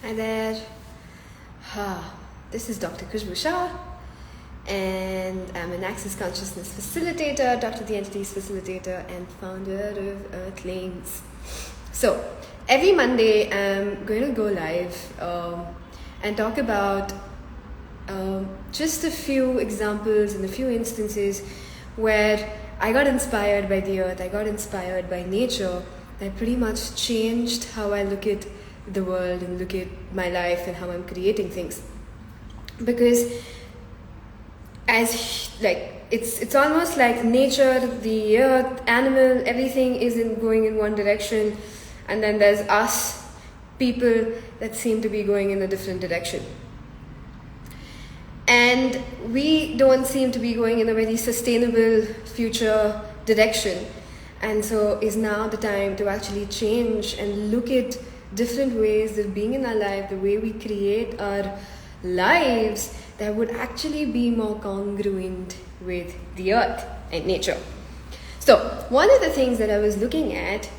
Hi there. This is Dr. Khushboo Shah, and I'm an Access Consciousness facilitator, Dr. The Entities facilitator, and founder of Earthlings. So, every Monday I'm going to go live and talk about just a few examples and a few instances where I got inspired by the earth, I got inspired by nature, that pretty much changed how I look at the world and look at my life and how I'm creating things. Because it's almost like nature, the earth, animal, everything isn't going in one direction, and then there's us people that seem to be going in a different direction. And we don't seem to be going in a very sustainable future direction. And so is now the time to actually change and look at different ways of being in our life, the way we create our lives that would actually be more congruent with the earth and nature. So one of the things that I was looking at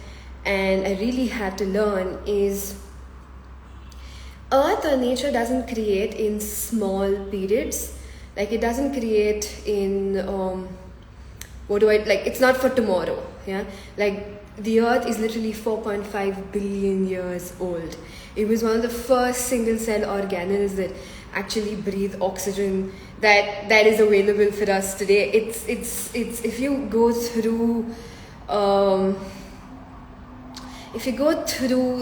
and I really had to learn is earth or nature doesn't create in small periods. Like it doesn't create in it's not for tomorrow. Yeah, like the earth is literally 4.5 billion years old. It was one of the first single cell organelles that actually breathe oxygen that is available for us today. It's if you go through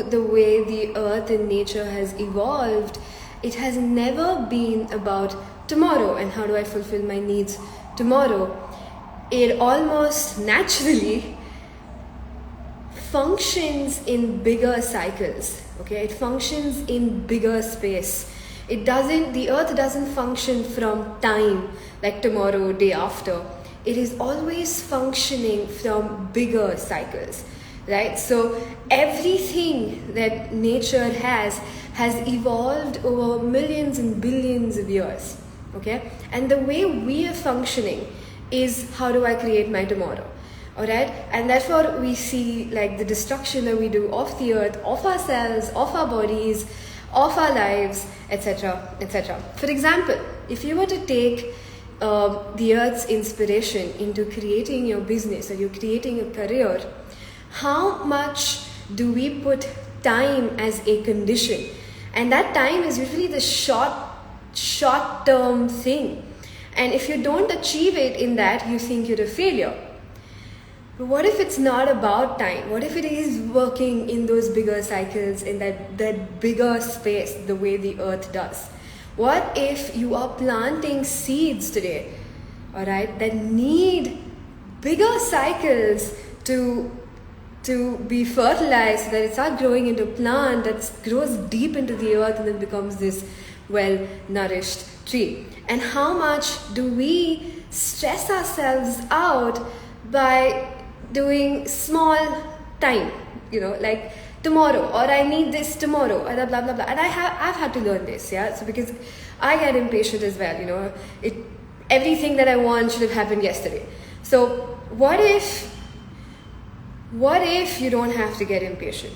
the way the earth and nature has evolved, it has never been about tomorrow and how do I fulfill my needs tomorrow. It almost naturally functions in bigger cycles. Okay, it functions in bigger space. The earth doesn't function from time like tomorrow, day after. It is always functioning from bigger cycles, right? So everything that nature has evolved over millions and billions of years. Okay, and the way we are functioning is how do I create my tomorrow? Alright, and therefore we see like the destruction that we do of the earth, of ourselves, of our bodies, of our lives, etc., etc. For example, if you were to take the earth's inspiration into creating your business or you're creating a career, how much do we put time as a condition? And that time is usually the short-term thing. And if you don't achieve it in that, you think you're a failure. But what if it's not about time? What if it is working in those bigger cycles, in that bigger space, the way the earth does? What if you are planting seeds today, all right, that need bigger cycles to be fertilized so that it starts growing into a plant that grows deep into the earth and then becomes this well-nourished tree? And how much do we stress ourselves out by doing small time, like tomorrow, or I need this tomorrow, or blah blah blah. And I've had to learn this, yeah. So because I get impatient as well, everything that I want should have happened yesterday. So what if you don't have to get impatient?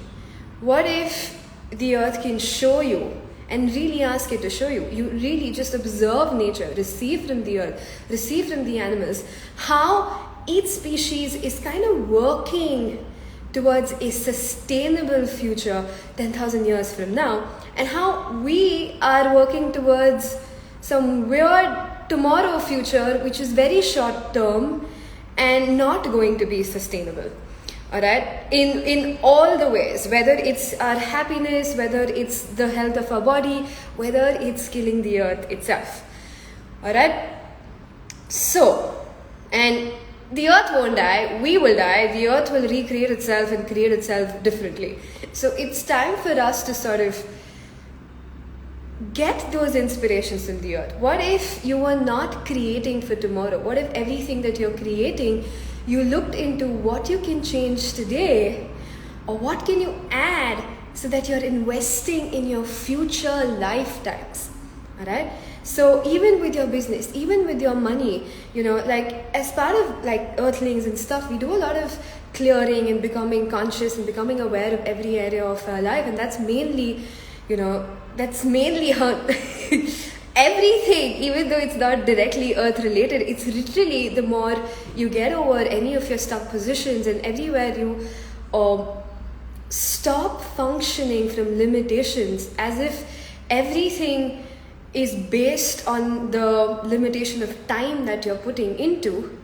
What if the earth can show you and really ask it to show you? You really just observe nature, receive from the earth, receive from the animals, how each species is kind of working towards a sustainable future 10,000 years from now, and how we are working towards some weird tomorrow future which is very short term and not going to be sustainable. Alright, in all the ways, whether it's our happiness, whether it's the health of our body, whether it's killing the earth itself. Alright, so, and the earth won't die, we will die, the earth will recreate itself and create itself differently. So it's time for us to sort of get those inspirations from the earth. What if you were not creating for tomorrow? What if everything that you're creating, you looked into what you can change today, or what can you add so that you're investing in your future lifetimes? Alright? So even with your business, even with your money, like as part of like Earthlings and stuff, we do a lot of clearing and becoming conscious and becoming aware of every area of our life. And that's mainly That's mainly Earth. Everything, even though it's not directly Earth related, it's literally the more you get over any of your stuck positions and everywhere you stop functioning from limitations, as if everything is based on the limitation of time that you're putting into.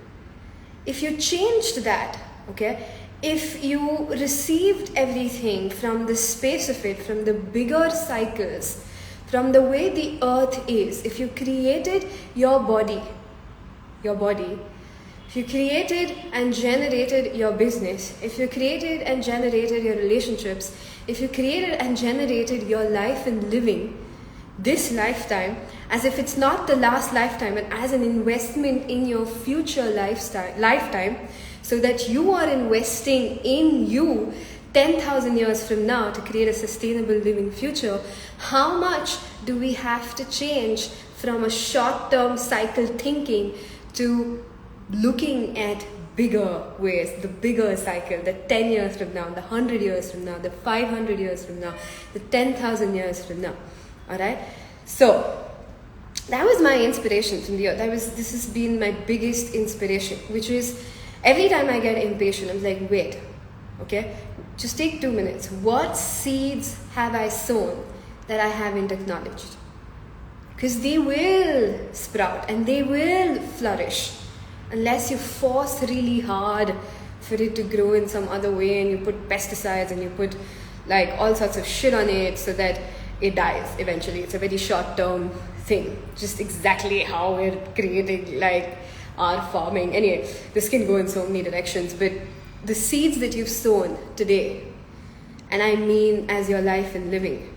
If you changed that, okay, if you received everything from the space of it, from the bigger cycles, from the way the earth is, if you created your body, if you created and generated your business, if you created and generated your relationships, if you created and generated your life and living this lifetime, as if it's not the last lifetime, but as an investment in your future lifetime, so that you are investing in you 10,000 years from now to create a sustainable living future, how much do we have to change from a short-term cycle thinking to looking at bigger ways, the bigger cycle, the 10 years from now, the 100 years from now, the 500 years from now, the 10,000 years from now? All right? So that was my inspiration from the earth. This has been my biggest inspiration, which is every time I get impatient, I'm like, wait, okay, just take 2 minutes. What seeds have I sown that I haven't acknowledged? Because they will sprout and they will flourish unless you force really hard for it to grow in some other way, and you put pesticides and you put like all sorts of shit on it so that it dies eventually. It's a very short-term thing, just exactly how we're creating like our farming. Anyway, this can go in so many directions, but the seeds that you've sown today, and I mean as your life and living,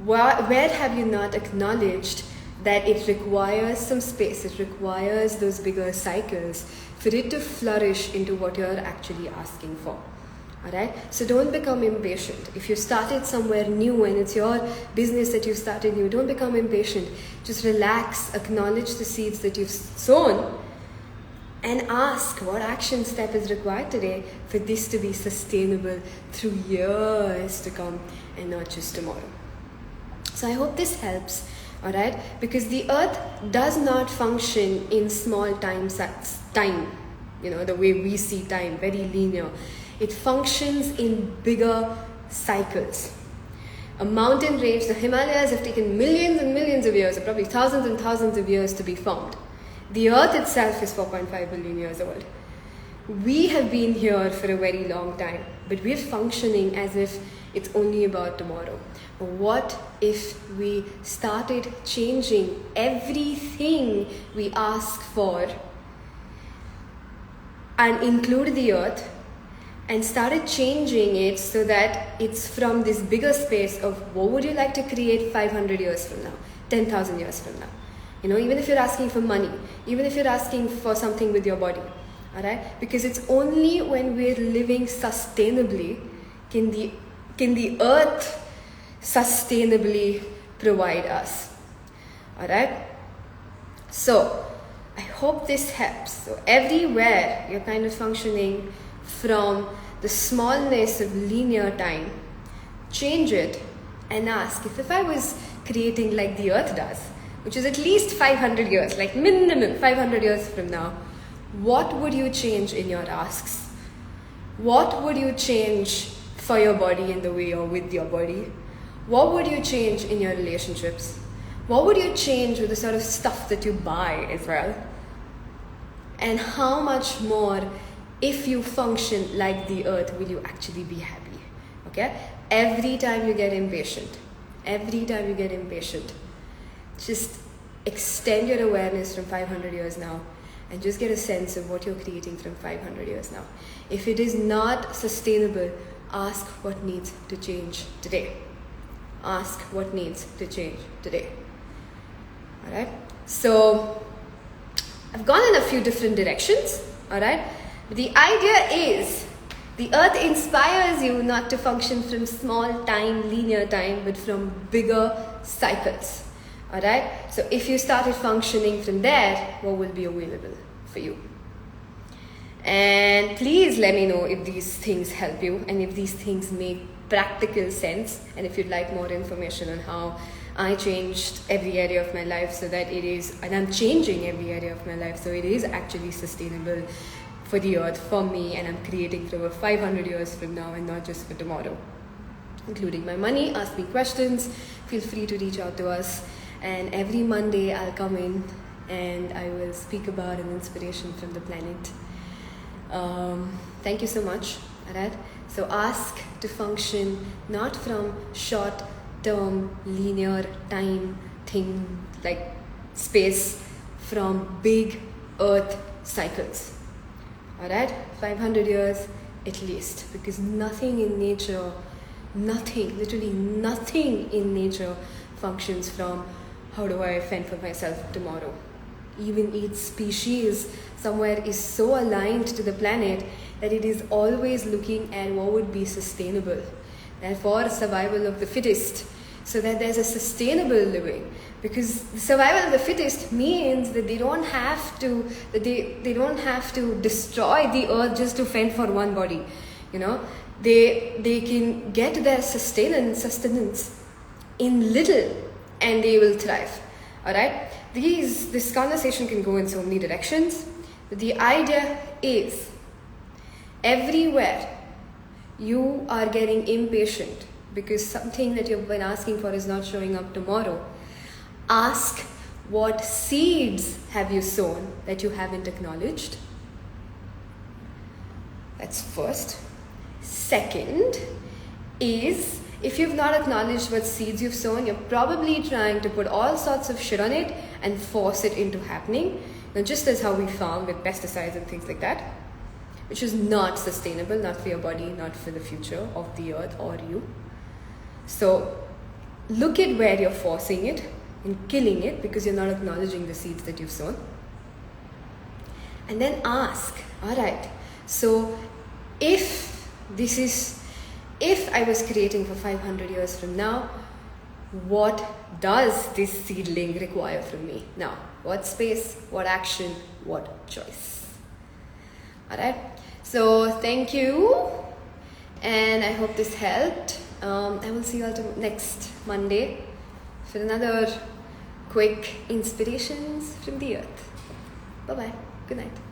where have you not acknowledged that it requires some space, it requires those bigger cycles for it to flourish into what you're actually asking for? Alright? So don't become impatient. If you started somewhere new and it's your business that you started new, don't become impatient. Just relax, acknowledge the seeds that you've sown, and ask what action step is required today for this to be sustainable through years to come and not just tomorrow. So I hope this helps, alright? Because the earth does not function in small time, the way we see time, very linear. It functions in bigger cycles. A mountain range, the Himalayas, have taken millions and millions of years, or probably thousands and thousands of years to be formed. The earth itself is 4.5 billion years old. We have been here for a very long time, but we're functioning as if it's only about tomorrow. What if we started changing everything we ask for and include the earth, and started changing it so that it's from this bigger space of what would you like to create 500 years from now, 10,000 years from now? Even if you're asking for money, even if you're asking for something with your body, all right? Because it's only when we're living sustainably can the earth sustainably provide us, all right? So I hope this helps. So everywhere you're kind of functioning from the smallness of linear time, change it and ask, if I was creating like the earth does, which is at least 500 years, like minimum 500 years from now, what would you change in your asks? What would you change for your body and the way you're with your body? What would you change in your relationships? What would you change with the sort of stuff that you buy as well? And how much more, if you function like the earth, will you actually be happy? Okay? Every time you get impatient, just extend your awareness from 500 years now and just get a sense of what you're creating from 500 years now. If it is not sustainable, ask what needs to change today. Ask what needs to change today. Alright? So, I've gone in a few different directions. Alright? But the idea is, the earth inspires you not to function from small time, linear time, but from bigger cycles. Alright? So if you started functioning from there, what will be available for you? And please let me know if these things help you and if these things make practical sense. And if you'd like more information on how I changed every area of my life so that it is, and I'm changing every area of my life so it is actually sustainable for the earth, for me, and I'm creating for over 500 years from now and not just for tomorrow, including my money. Ask me questions, feel free to reach out to us, and every Monday I'll come in and I will speak about an inspiration from the planet. Thank you so much. Alright, so ask to function not from short-term linear time thing like space, from big earth cycles. Alright, 500 years at least, because nothing in nature, literally nothing in nature functions from how do I fend for myself tomorrow. Even each species somewhere is so aligned to the planet that it is always looking at what would be sustainable. Therefore, survival of the fittest, so that there's a sustainable living. Because survival of the fittest means that they don't have to, they don't have to destroy the earth just to fend for one body. You know, they can get their sustenance in little, and they will thrive. All right. This conversation can go in so many directions, but the idea is everywhere you are getting impatient because something that you've been asking for is not showing up tomorrow. Ask, what seeds have you sown that you haven't acknowledged? That's first. Second is, if you've not acknowledged what seeds you've sown, you're probably trying to put all sorts of shit on it and force it into happening. Now, just as how we farm with pesticides and things like that, which is not sustainable, not for your body, not for the future of the earth or you. So look at where you're forcing it and killing it because you're not acknowledging the seeds that you've sown. And then ask, all right, so if I was creating for 500 years from now, what does this seedling require from me now? What space, what action, what choice? All right. So thank you, and I hope this helped. I will see you all next Monday for another quick inspirations from the earth. Bye bye. Good night.